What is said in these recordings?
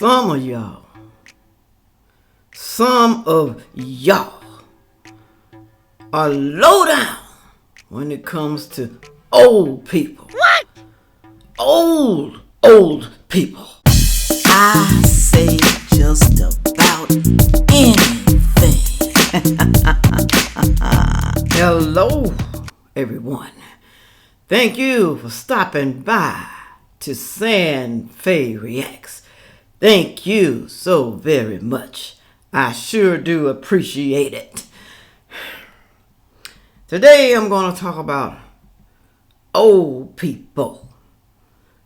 some of y'all are low down when it comes to old people. What? Old people. I say just about anything. Hello, everyone. Thank you for stopping by to Sandfay Reacts. Thank you so very much. I sure do appreciate it. Today I'm going to talk about old people.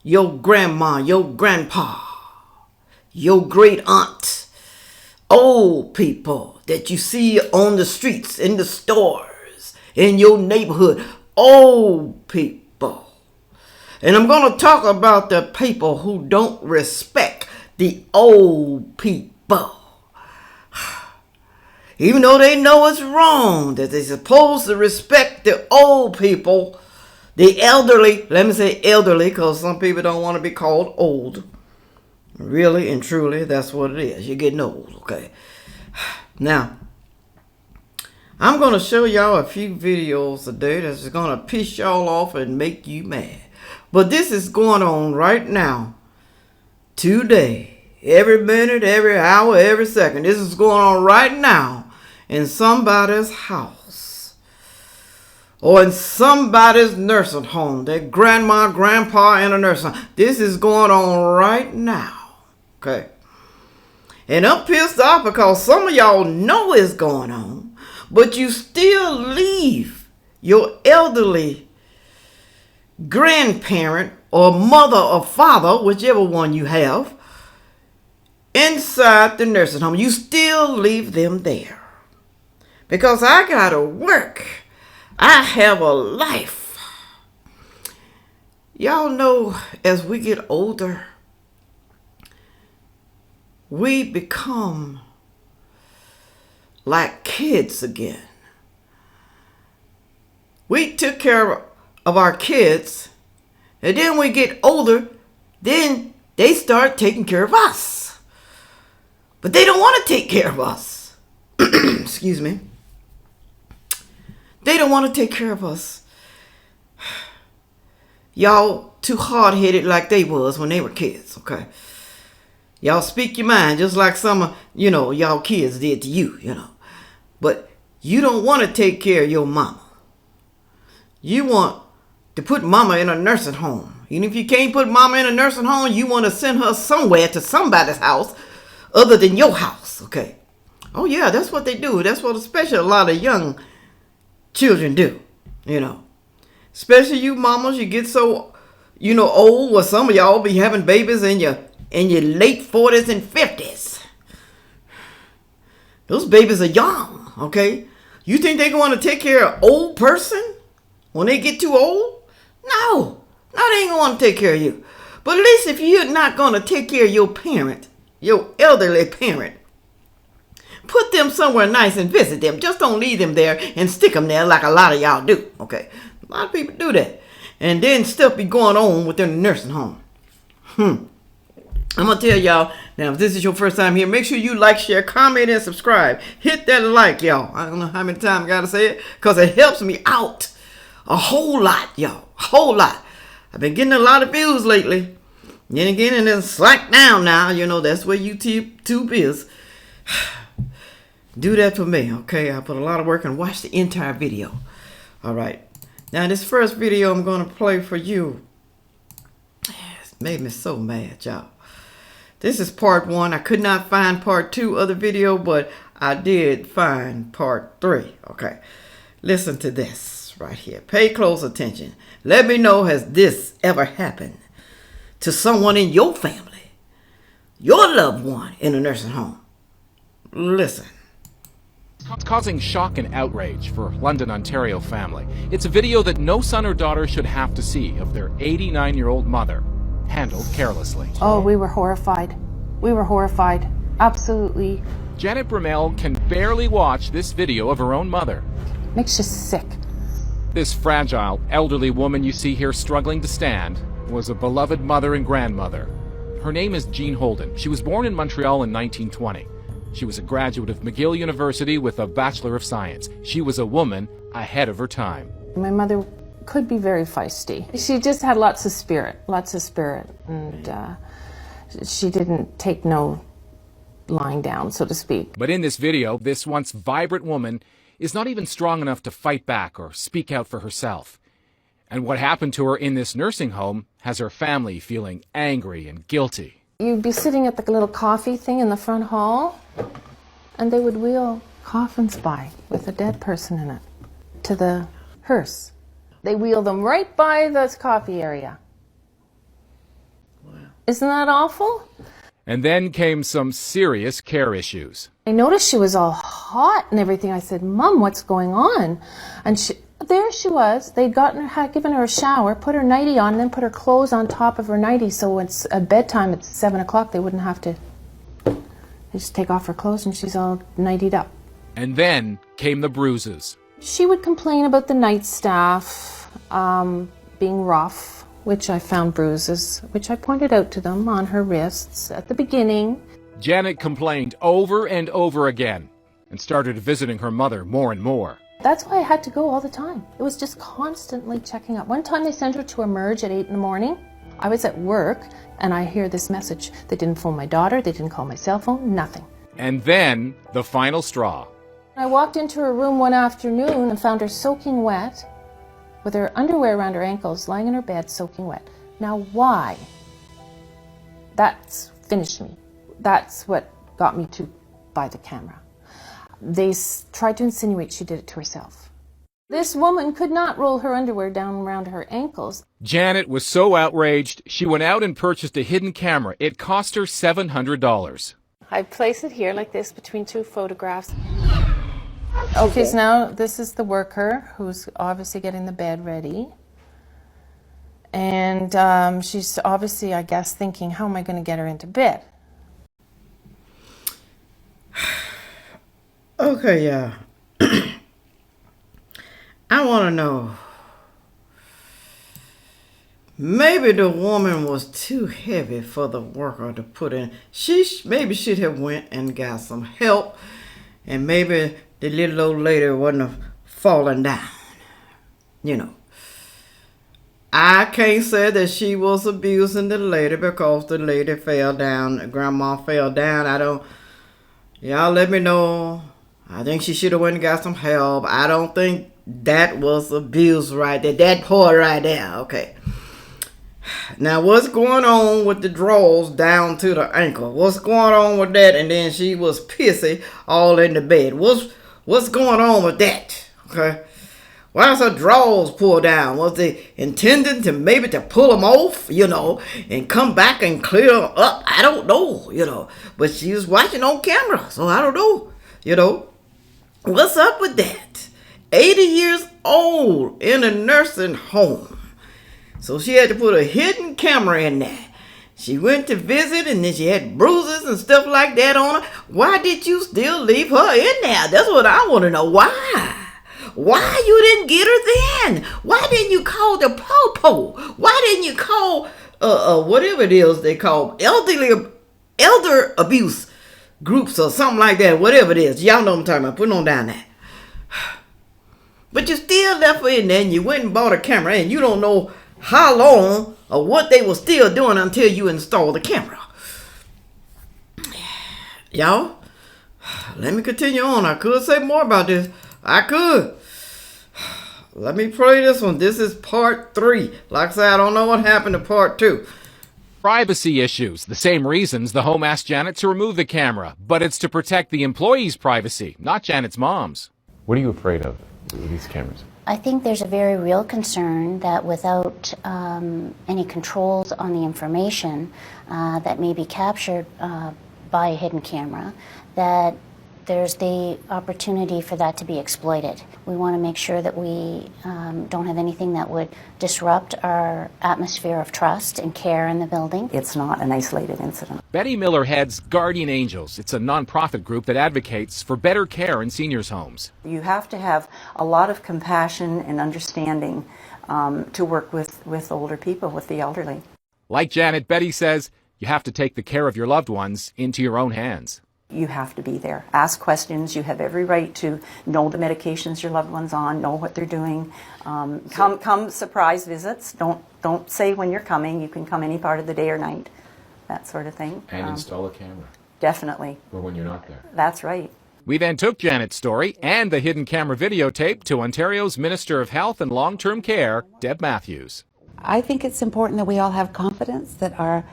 Your grandma, your grandpa, your great aunt. Old people that you see on the streets, in the stores, in your neighborhood. Old people. And I'm going to talk about the people who don't respect the old people. Even though they know it's wrong, that they're supposed to respect the old people, the elderly. Let me say elderly, because some people don't want to be called old. Really and truly, that's what it is. You're getting old, okay? Now, I'm going to show y'all a few videos today that's going to piss y'all off and make you mad. But this is going on right now, today. Every minute, every hour, every second. This is going on right now in somebody's house. Or in somebody's nursing home. Their grandma, grandpa in a nursing home. This is going on right now. Okay. And I'm pissed off because some of y'all know it's going on. But you still leave your elderly grandparent or mother or father, whichever one you have, inside the nursing home. You still leave them there. Because I gotta work. I have a life. Y'all know as we get older, we become like kids again. We took care of our kids, and then we get older, then they start taking care of us. But they don't want to take care of us. Excuse me. They don't want to take care of us. Y'all too hard-headed like they was when they were kids, okay? Y'all speak your mind just like some of, y'all kids did to you, But you don't want to take care of your mama. You want to put mama in a nursing home. Even if you can't put mama in a nursing home, you want to send her somewhere to somebody's house other than your house, okay? Oh, yeah, that's what they do. That's what especially a lot of young children do, Especially you mamas, you get so, old. Well, some of y'all be having babies in your late 40s and 50s. Those babies are young, okay? You think they're going to take care of old person when they get too old? No, they ain't going to take care of you. But at least if you're not going to take care of your parent, your elderly parent, put them somewhere nice and visit them. Just don't leave them there and stick them there like a lot of y'all do, okay? A lot of people do that. And then stuff be going on within the nursing home. I'm going to tell y'all, now if this is your first time here, make sure you like, share, comment, and subscribe. Hit that like, y'all. I don't know how many times I got to say it, because it helps me out a whole lot, y'all. A whole lot. I've been getting a lot of views lately. Then again, and then slack down now. That's where YouTube is. Do that for me, okay? I put a lot of work and watch the entire video. All right. Now, this first video I'm going to play for you. It's made me so mad, y'all. This is part 1. I could not find part 2 of the video, but I did find part 3. Okay. Listen to this right here. Pay close attention. Let me know, has this ever happened to someone in your family? Your loved one in a nursing home? Listen. It's causing shock and outrage for London, Ontario family. It's a video that no son or daughter should have to see of their 89-year-old mother handled carelessly. Oh, we were horrified. We were horrified. Absolutely. Janet Bramell can barely watch this video of her own mother. Makes you sick. This fragile, elderly woman you see here struggling to stand was a beloved mother and grandmother. Her name is Jean Holden. She was born in Montreal in 1920. She was a graduate of McGill University with a Bachelor of Science. She was a woman ahead of her time. My mother could be very feisty. She just had lots of spirit, and she didn't take no lying down, so to speak. But in this video, this once vibrant woman is not even strong enough to fight back or speak out for herself. And what happened to her in this nursing home has her family feeling angry and guilty. You'd be sitting at the little coffee thing in the front hall, and they would wheel coffins by with a dead person in it to the hearse. They wheel them right by the coffee area. Wow. Isn't that awful? And then came some serious care issues. I noticed she was all hot and everything. I said, "Mom, what's going on?" And there she was. They'd given her a shower, put her nightie on, and then put her clothes on top of her nightie, so it's at bedtime at 7 o'clock, they wouldn't have to just take off her clothes, and she's all nightied up. And then came the bruises. She would complain about the night staff being rough, which I found bruises, which I pointed out to them on her wrists at the beginning. Janet complained over and over again and started visiting her mother more and more. That's why I had to go all the time. It was just constantly checking up. One time they sent her to emerge at 8 in the morning. I was at work and I hear this message. They didn't phone my daughter, they didn't call my cell phone, nothing. And then the final straw. I walked into her room one afternoon and found her soaking wet, with her underwear around her ankles, lying in her bed, soaking wet. Now, why? That's finished me. That's what got me to buy the camera. They tried to insinuate she did it to herself. This woman could not roll her underwear down around her ankles. Janet was so outraged, she went out and purchased a hidden camera. It cost her $700. I place it here like this between two photographs. Okay, so now this is the worker who's obviously getting the bed ready. And she's obviously, I guess, thinking, how am I going to get her into bed? Okay, yeah. I want to know. Maybe the woman was too heavy for the worker to put in. She maybe should have went and got some help. And maybe the little old lady wouldn't have fallen down. You know. I can't say that she was abusing the lady because the lady fell down. Grandma fell down. Y'all let me know. I think she should have went and got some help. I don't think that was abuse right there. That part right there. Okay. Now, what's going on with the drawers down to the ankle? What's going on with that? And then she was pissy all in the bed. What's going on with that? Okay. Why is her drawers pulled down? Was they intended to maybe to pull them off, and come back and clear them up? I don't know, But she was watching on camera, so I don't know, What's up with that? 80 years old in a nursing home. So she had to put a hidden camera in there. She went to visit and then she had bruises and stuff like that on her. Why did you still leave her in there? That's what I want to know. Why? Why you didn't get her then? Why didn't you call the po-po? Why didn't you call, whatever it is they call elder abuse groups or something like that, whatever it is. Y'all know what I'm talking about. Put it on down there. But you still left her in there and you went and bought a camera and you don't know how long or what they were still doing until you installed the camera. Y'all, let me continue on. I could say more about this. I could. Let me play this one. This is part 3. Like I said, I don't know what happened to part 2. Privacy issues. The same reasons the home asked Janet to remove the camera. But it's to protect the employee's privacy, not Janet's mom's. What are you afraid of with these cameras? I think there's a very real concern that without any controls on the information that may be captured by a hidden camera, that there's the opportunity for that to be exploited. We want to make sure that we don't have anything that would disrupt our atmosphere of trust and care in the building. It's not an isolated incident. Betty Miller heads Guardian Angels. It's a nonprofit group that advocates for better care in seniors' homes. You have to have a lot of compassion and understanding to work with older people, with the elderly. Like Janet, Betty says you have to take the care of your loved ones into your own hands. You have to be there. Ask questions. You have every right to know the medications your loved one's on, know what they're doing. Come surprise visits. Don't say when you're coming. You can come any part of the day or night, that sort of thing. And install a camera. Definitely. For when you're not there. That's right. We then took Janet's story and the hidden camera videotape to Ontario's Minister of Health and Long-Term Care, Deb Matthews. I think it's important that we all have confidence that our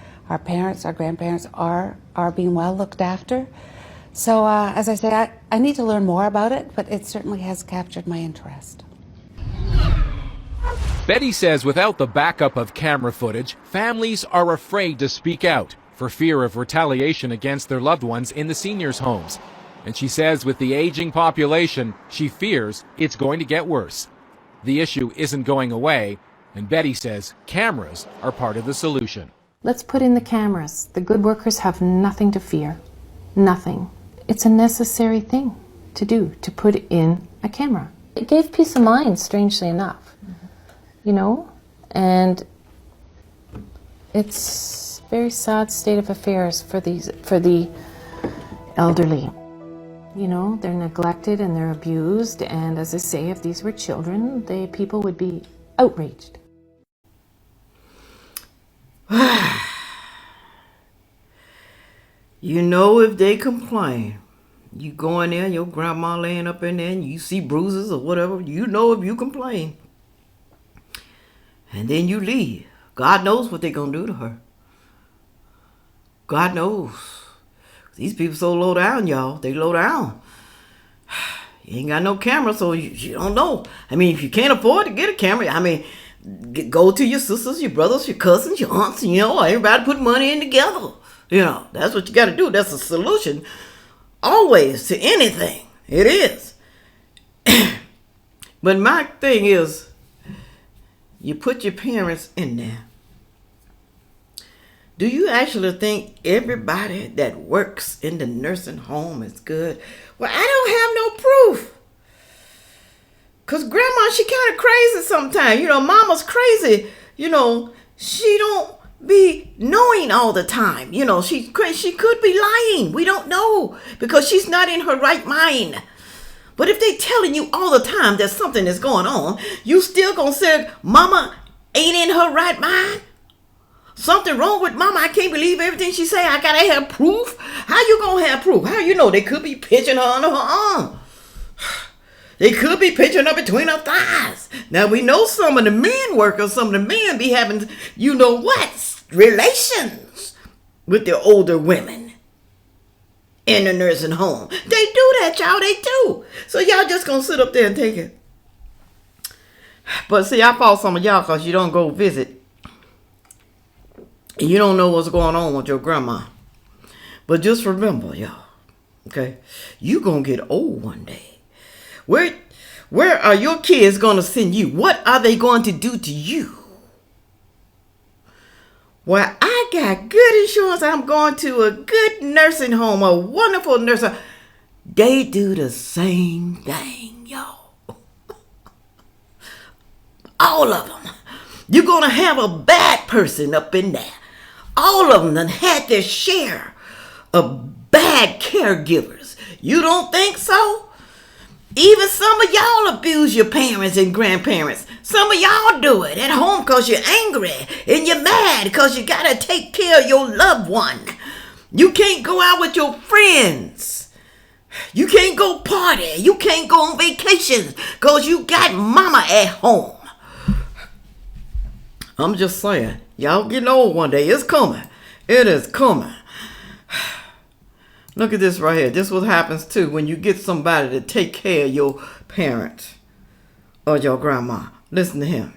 parents, our grandparents are being well looked after. So as I say, I need to learn more about it, but it certainly has captured my interest. Betty says without the backup of camera footage, families are afraid to speak out for fear of retaliation against their loved ones in the seniors' homes. And she says with the aging population, she fears it's going to get worse. The issue isn't going away, and Betty says cameras are part of the solution. Let's put in the cameras. The good workers have nothing to fear. Nothing. It's a necessary thing to do, to put in a camera. It gave peace of mind, strangely enough. You know? And it's a very sad state of affairs for the elderly. You know, they're neglected and they're abused, and as I say, if these were children, people would be outraged. You know, if they complain, you go in there, your grandma laying up in there, and you see bruises or whatever, you know if you complain. And then you leave. God knows what they're going to do to her. God knows. These people so low down, y'all. They low down. You ain't got no camera, so you don't know. I mean, if you can't afford to get a camera, I mean, go to your sisters, your brothers, your cousins, your aunts, you know, everybody put money in together. You know, that's what you got to do. That's a solution always to anything. It is. But my thing is, you put your parents in there. Do you actually think everybody that works in the nursing home is good? Well, I don't have no proof. Because grandma, she kind of crazy sometimes. You know, mama's crazy. You know, she don't be knowing all the time. You know, she could be lying. We don't know because she's not in her right mind. But if they telling you all the time that something is going on, you still gonna say mama ain't in her right mind? Something wrong with mama. I can't believe everything she say. I gotta have proof. How you gonna have proof? How you know? They could be pinching her under her arm. They could be pinching her between her thighs. Now we know some of the men workers, some of the men be having, you know what, relations with the older women in the nursing home. They do that, y'all. They do. So y'all just gonna sit up there and take it. But see, I fault some of y'all because you don't go visit. You don't know what's going on with your grandma. But just remember, y'all, okay, you gonna get old one day. Where are your kids gonna send you? What are they going to do to you? Well, I got good insurance. I'm going to a good nursing home, a wonderful nursing home. They do the same thing, y'all. All of them. You're gonna have a bad person up in there. All of them done had their share of bad caregivers. You don't think so? Even some of y'all abuse your parents and grandparents. Some of y'all do it at home because you're angry and you're mad because you got to take care of your loved one. You can't go out with your friends. You can't go party. You can't go on vacation because you got mama at home. I'm just saying, y'all getting old one day. It's coming. It is coming. Look at this right here. This is what happens too when you get somebody to take care of your parents or your grandma. Listen to him.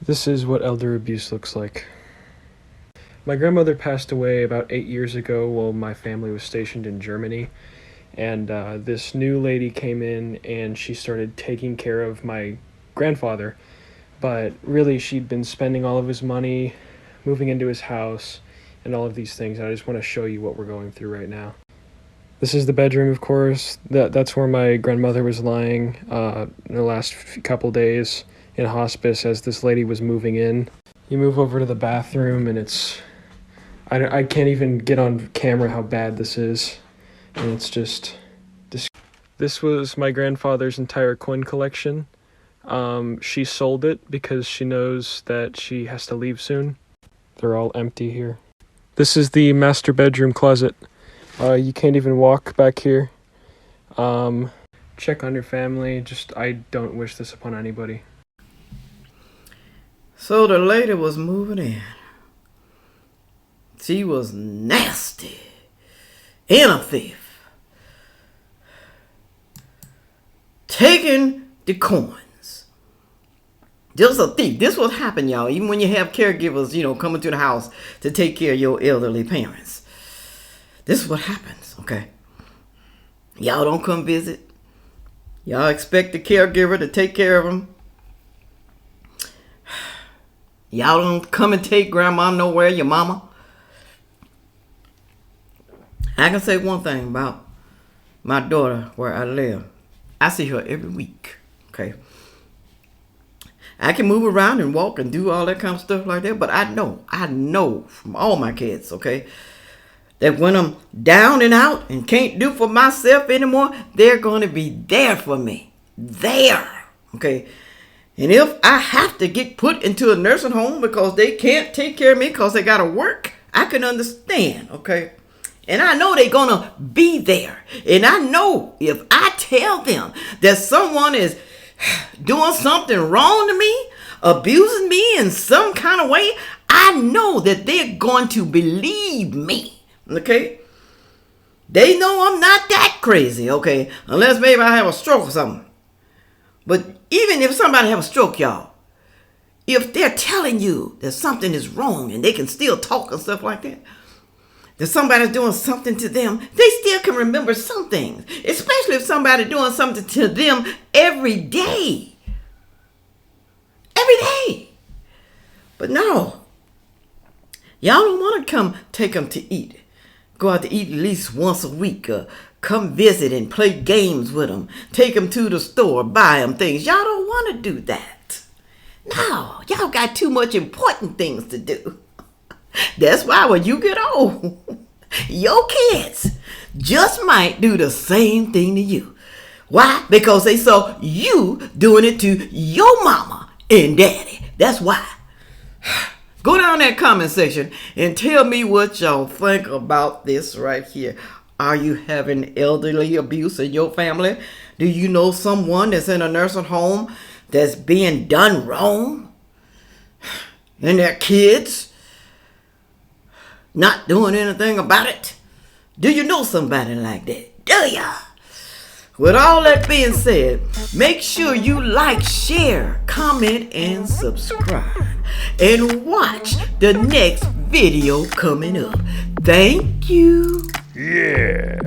This is what elder abuse looks like. My grandmother passed away about 8 years ago while my family was stationed in Germany. And this new lady came in and she started taking care of my grandfather. But really, she'd been spending all of his money, moving into his house, and all of these things. I just want to show you what we're going through right now. This is the bedroom, of course. That's where my grandmother was lying in the last couple days in hospice as this lady was moving in. You move over to the bathroom, and it's I can't even get on camera how bad this is. And it's just... This was my grandfather's entire coin collection. She sold it because she knows that she has to leave soon. They're all empty here. This is the master bedroom closet. You can't even walk back here. Check on your family. I don't wish this upon anybody. So the lady was moving in. She was nasty and a thief. Taking the coins. Just a thief. This what happened, y'all. Even when you have caregivers, coming to the house to take care of your elderly parents. This is what happens, okay? Y'all don't come visit. Y'all expect the caregiver to take care of them. Y'all don't come and take grandma nowhere, your mama. I can say one thing about my daughter where I live. I see her every week, okay? I can move around and walk and do all that kind of stuff like that, but I know from all my kids, okay, that when I'm down and out and can't do for myself anymore, they're going to be there for me. There, okay? And if I have to get put into a nursing home because they can't take care of me because they got to work, I can understand, okay? And I know they're going to be there. And I know if I tell them that someone is doing something wrong to me, abusing me in some kind of way, I know that they're going to believe me, okay? They know I'm not that crazy, okay? Unless maybe I have a stroke or something. But even if somebody have a stroke, y'all, if they're telling you that something is wrong and they can still talk and stuff like that, that somebody's doing something to them, they still can remember some things. Especially if somebody's doing something to them every day. Every day. But no. Y'all don't want to come take them to eat. Go out to eat at least once a week. Come visit and play games with them. Take them to the store. Buy them things. Y'all don't want to do that. No. Y'all got too much important things to do. That's why when you get old, your kids just might do the same thing to you. Why? Because they saw you doing it to your mama and daddy. That's why. Go down that comment section and tell me what y'all think about this right here. Are you having elderly abuse in your family? Do you know someone that's in a nursing home that's being done wrong? And their kids not doing anything about it? Do you know somebody like that? Do ya? With all that being said, make sure you like, share, comment, and subscribe. And watch the next video coming up. Thank you. Yeah.